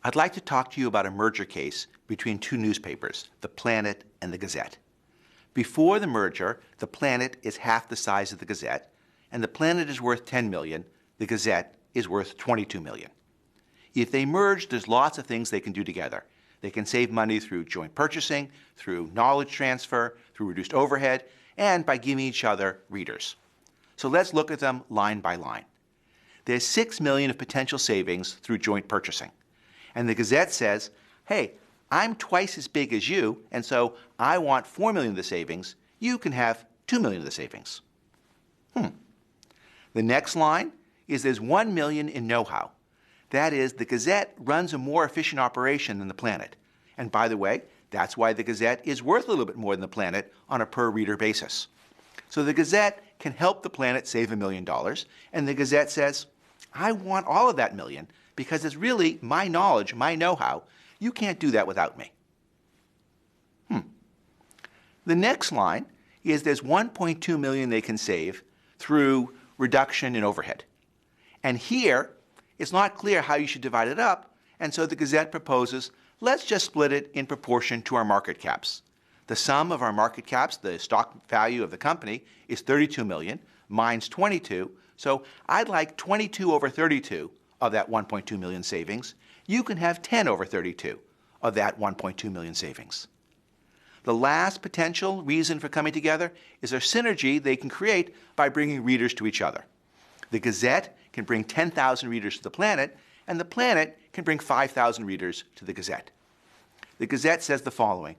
I'd like to talk to you about a merger case between two newspapers, the Planet and the Gazette. Before the merger, the Planet is half the size of the Gazette, and the Planet is worth $10 million, the Gazette is worth $22 million. If they merge, there's lots of things they can do together. They can save money through joint purchasing, through knowledge transfer, through reduced overhead, and by giving each other readers. So let's look at them line by line. There's $6 million of potential savings through joint purchasing. And the Gazette says, hey, I'm twice as big as you, and so I want $4 million of the savings. You can have $2 million of the savings. The next line is there's $1 million in know-how. That is, the Gazette runs a more efficient operation than the Planet. And by the way, that's why the Gazette is worth a little bit more than the Planet on a per-reader basis. So the Gazette can help the Planet save $1 million, and the Gazette says, I want all of that million because it's really my knowledge, my know-how. You can't do that without me. The next line is there's $1.2 million they can save through reduction in overhead. And here, it's not clear how you should divide it up, and so the Gazette proposes, let's just split it in proportion to our market caps. The sum of our market caps, the stock value of the company, is $32 million. Mine's $22, so I'd like 22 over 32 of that $1.2 million savings. You can have 10 over 32 of that $1.2 million savings. The last potential reason for coming together is a synergy they can create by bringing readers to each other. The Gazette can bring 10,000 readers to the Planet, and the Planet can bring 5,000 readers to the Gazette. The Gazette says the following: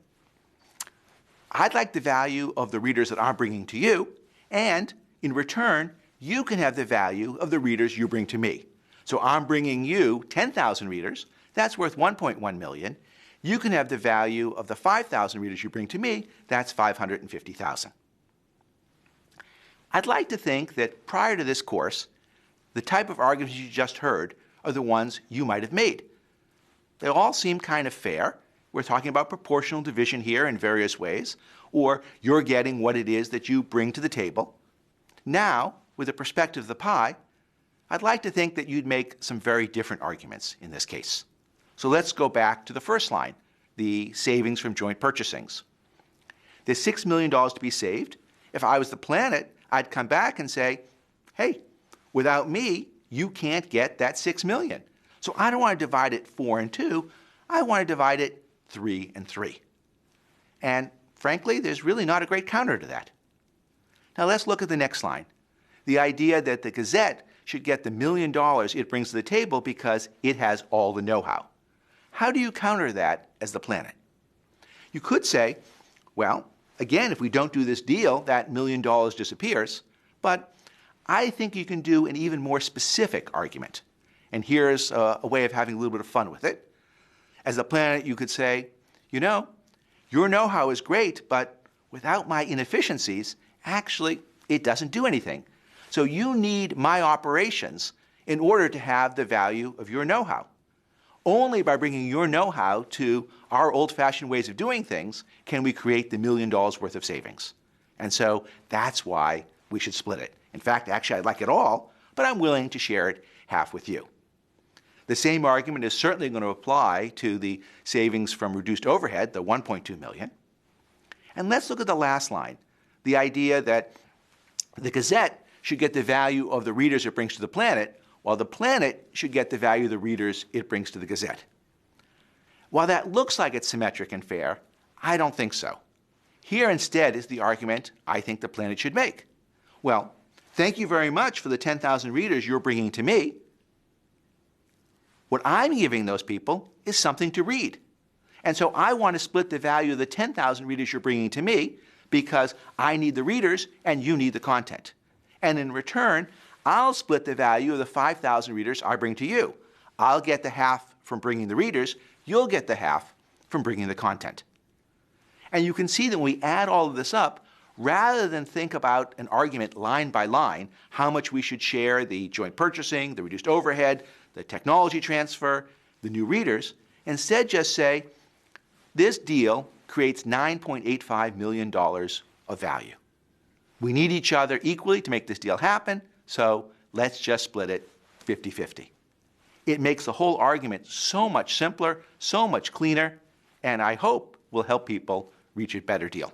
I'd like the value of the readers that I'm bringing to you, and in return, you can have the value of the readers you bring to me. So I'm bringing you 10,000 readers. That's worth $1.1 million. You can have the value of the 5,000 readers you bring to me. That's $550,000. I'd like to think that prior to this course, the type of arguments you just heard are the ones you might have made. They all seem kind of fair. We're talking about proportional division here in various ways, or you're getting what it is that you bring to the table. Now, with the perspective of the pie, I'd like to think that you'd make some very different arguments in this case. So let's go back to the first line, the savings from joint purchasings. There's $6 million to be saved. If I was the Planet, I'd come back and say, hey, without me, you can't get that $6 million. So I don't want to divide it 4 and 2. I want to divide it 3 and 3. And frankly, there's really not a great counter to that. Now let's look at the next line. The idea that the Gazette should get the $1 million it brings to the table because it has all the know-how. How do you counter that as the Planet? You could say, well, again, if we don't do this deal, that $1 million disappears. But I think you can do an even more specific argument. And here's a way of having a little bit of fun with it. As the Planet, you could say, you know, your know-how is great, but without my inefficiencies, actually, it doesn't do anything. So you need my operations in order to have the value of your know-how. Only by bringing your know-how to our old-fashioned ways of doing things can we create the $1 million worth of savings. And so that's why we should split it. In fact, actually, I'd like it all, but I'm willing to share it half with you. The same argument is certainly going to apply to the savings from reduced overhead, the $1.2 million. And let's look at the last line, the idea that the Gazette should get the value of the readers it brings to the Planet, while the Planet should get the value of the readers it brings to the Gazette. While that looks like it's symmetric and fair, I don't think so. Here instead is the argument I think the Planet should make. Well, thank you very much for the 10,000 readers you're bringing to me. What I'm giving those people is something to read. And so I want to split the value of the 10,000 readers you're bringing to me because I need the readers and you need the content. And in return, I'll split the value of the 5,000 readers I bring to you. I'll get the half from bringing the readers. You'll get the half from bringing the content. And you can see that when we add all of this up, rather than think about an argument line by line, how much we should share the joint purchasing, the reduced overhead, the technology transfer, the new readers, instead just say, this deal creates $9.85 million of value. We need each other equally to make this deal happen, so let's just split it 50-50. It makes the whole argument so much simpler, so much cleaner, and I hope will help people reach a better deal.